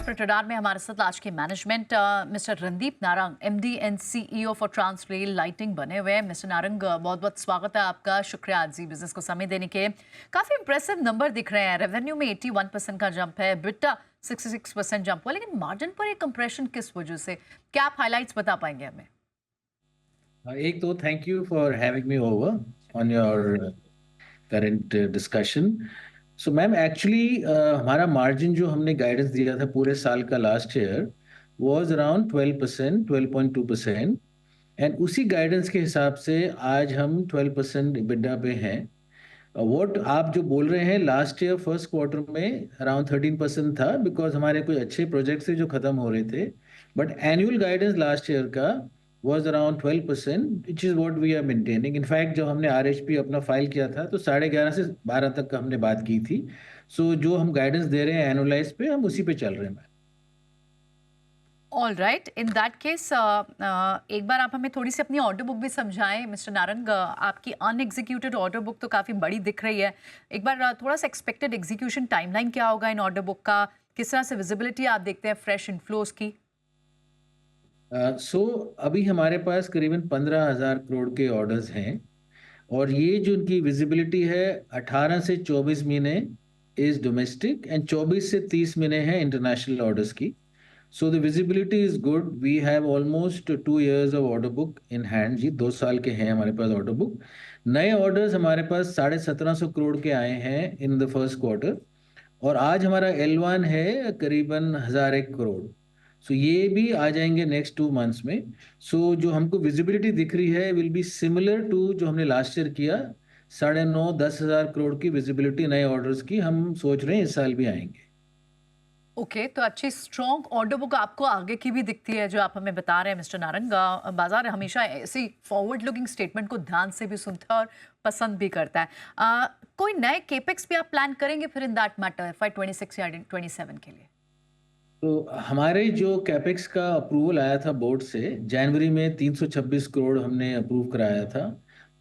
Corporate radar में हमारे साथ आज के management mister Randeep Narang, MD and CEO for Transrail Lighting बने हुए हैं। मिस्टर नारंग, बहुत बहुत स्वागत है आपका। शुक्रिया आज जी बिजनेस को समय देने के। काफी इंप्रेसिव नंबर दिख रहे हैं। रेवेन्यू में 81% का जंप है, बिटा 66% जंप हुआ, लेकिन मार्जिन पर एक कंप्रेशन किस वजह से? क्या आप हाईलाइट्स बता पाएंगे हमें? एक तो thank you for having me over on your current discussion. So ma'am actually हमारा मार्जिन जो हमने गाइडेंस दिया था पूरे साल का last year was around 12%, 12.2%। And उसी गाइडेंस के हिसाब से आज हम 12% EBITDA पे हैं। वॉट आप जो बोल रहे हैं, लास्ट ईयर फर्स्ट क्वार्टर में अराउंड 13% था, बिकॉज हमारे कुछ अच्छे प्रोजेक्ट्स थे जो खत्म हो रहे थे। But annual guidance last year का was around 12%, which is what we are maintaining. In fact, जब हमने RHP अपना फाइल किया था तो 11:30 से 12 तक का हमने बात की थी। जो हम गाइडेंस दे रहे हैं एनुअलाइज पे, हम उसी पे चल रहे हैं। All right, in that case एक बार आप हमें थोड़ी सी अपनी ऑर्डर बुक भी समझाएं मिस्टर नारंग। आपकी अनएग्जीक्यूटेड ऑर्डर बुक तो काफ़ी बड़ी दिख रही है। एक बार थोड़ा सा एक्सपेक्टेड एग्जीक्यूशन टाइमलाइन क्या होगा इन ऑर्डर बुक का? किस तरह से विजिबिलिटी आप देखते हैं फ्रेश इनफ्लोज की? अभी हमारे पास करीबन 15,000 करोड़ के ऑर्डर्स हैं, और ये जो उनकी विजिबिलिटी है 18 से 24 महीने इज डोमेस्टिक एंड 24 से 30 महीने हैं इंटरनेशनल ऑर्डर्स की। So the visibility is good. We have almost 2 years of order book in hand जी, 2 साल के हैं हमारे पास ऑर्डर बुक। नए ऑर्डर्स हमारे पास 1750 करोड़ के आए हैं इन द फर्स्ट क्वार्टर, और आज हमारा L1 है करीबन 1001 करोड़। ये भी आ जाएंगे नेक्स्ट 2 मंथ्स में। जो हमको विजिबिलिटी दिख रही है विल बी सिमिलर टू जो हमने लास्ट ईयर किया। 9,500-10,000 करोड़ की विजिबिलिटी नए ऑर्डर्स की हम सोच रहे हैं इस साल भी आएंगे। ओके, तो अच्छी स्ट्रॉन्ग ऑर्डर बुक आपको आगे की भी दिखती है जो आप हमें बता रहे हैं मिस्टर नारंग। बाजार हमेशा ऐसी फॉरवर्ड लुकिंग स्टेटमेंट को ध्यान से भी सुनता है और पसंद भी करता है। कोई नए केपेक्स भी आप प्लान करेंगे फिर इन दैट मैटर FY26 या 27 के लिए? तो हमारे जो कैपेक्स का अप्रूवल आया था बोर्ड से, जनवरी में 326 करोड़ हमने अप्रूव कराया था,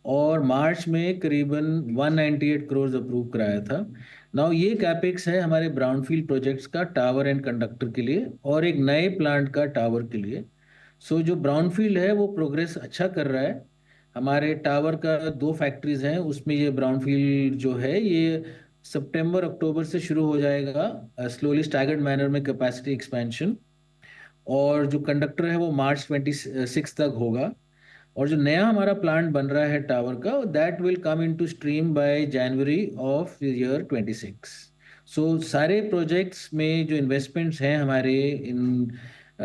और मार्च में करीबन 198 करोड़ अप्रूव कराया था। नाउ ये कैपेक्स है हमारे ब्राउनफील्ड प्रोजेक्ट्स का टावर एंड कंडक्टर के लिए, और एक नए प्लांट का टावर के लिए। जो ब्राउनफील्ड है वो प्रोग्रेस अच्छा कर रहा है। हमारे टावर का 2 फैक्ट्रीज हैं, उसमें ये ब्राउनफील्ड जो है ये सितंबर अक्टूबर से शुरू हो जाएगा, स्लोली स्टैगर्ड मैनर में कैपेसिटी एक्सपेंशन। और जो कंडक्टर है वो मार्च 26 तक होगा। और जो नया हमारा प्लांट बन रहा है टावर का, that will come into stream by January of year 26। सारे प्रोजेक्ट्स में जो इन्वेस्टमेंट्स हैं हमारे इन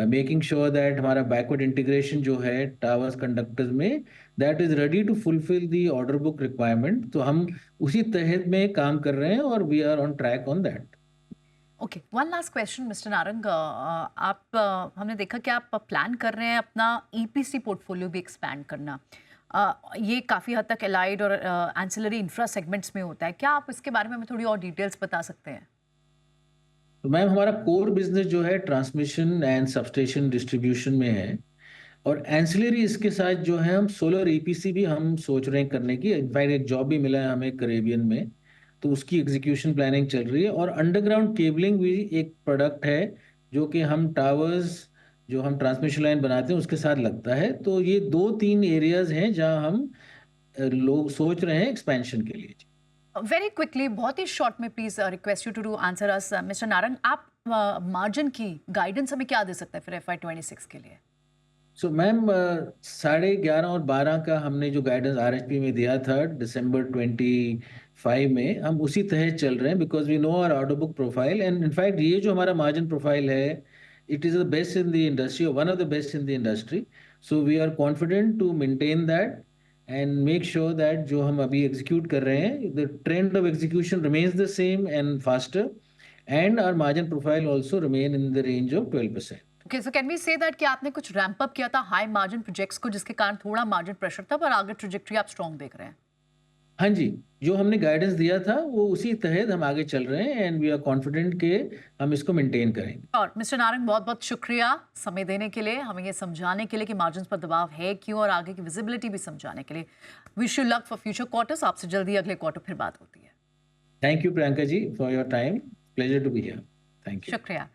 मेकिंग श्योर दैट हमारा बैकवर्ड इंटीग्रेशन जो है टावर्स कंडक्टर्स में, that is ready to fulfil the order book requirement. तो हम उसी तहत में काम कर रहे हैं और we are on track on that. Okay, one last question mister Narang. आप हमने देखा कि आप प्लान कर रहे हैं अपना EPC पोर्टफोलियो भी एक्सपैंड करना। ये काफ़ी हद तक एलाइड और एंसिलरी इंफ्रा सेगमेंट्स में होता है। क्या आप इसके बारे में हमें थोड़ी और डिटेल्स बता सकते हैं? तो मैम हमारा कोर बिजनेस जो है ट्रांसमिशन एंड सबस्टेशन डिस्ट्रीब्यूशन में है, और एंसिलरी इसके साथ जो है हम सोलर EPC भी हम सोच रहे हैं करने की। इनफैक्ट एक जॉब भी मिला है हमें कैरेबियन में, तो उसकी एग्जीक्यूशन प्लानिंग चल रही है। और अंडरग्राउंड केबलिंग भी एक प्रोडक्ट है जो कि हम टावर्स जो हम ट्रांसमिशन लाइन बनाते हैं उसके साथ लगता है। तो ये 2-3 एरियाज हैं जहां हम लोग सोच रहे हैं एक्सपेंशन के लिए। वेरी क्विकली, बहुत ही शॉर्ट में please request you to answer us mister Narang. आप मार्जिन की गाइडेंस हमें क्या दे सकते हैं फिर FY26 के लिए? मैम 11.5 और 12 का हमने जो गाइडेंस RHP में दिया था दिसंबर 25 में, हम उसी तहत चल रहे हैं, because we know our order book profile. And in fact ये जो हमारा मार्जिन प्रोफाइल है, it is the best in the industry, one of the best in the industry. We are confident to maintain that and make sure that जो हम अभी execute कर रहे हैं, the trend of execution remains the same and faster, and our margin profile also remain in the range of 12%। Okay, so can we say that कि आपने कुछ ramp up किया था हाई मार्जिन प्रोजेक्ट्स को, जिसके कारण थोड़ा मार्जिन प्रेशर था, पर आगे ट्रैजेक्टरी आप स्ट्रांग देख रहे हैं? हाँ जी, जो हमने गाइडेंस दिया था वो उसी तहत हम आगे चल रहे हैं, एंड वी आर कॉन्फिडेंट कि हम इसको मेंटेन करेंगे। और मिस्टर नारंग, बहुत बहुत शुक्रिया समय देने के लिए, हमें ये समझाने के लिए कि मार्जिन पर दबाव है क्यों, और आगे की विजिबिलिटी भी समझाने के लिए। Wish you luck for future quarters. आपसे जल्दी अगले क्वार्टर फिर बात होती है। Thank you Priyanka ji for your time, pleasure to be here. Thank you. शुक्रिया।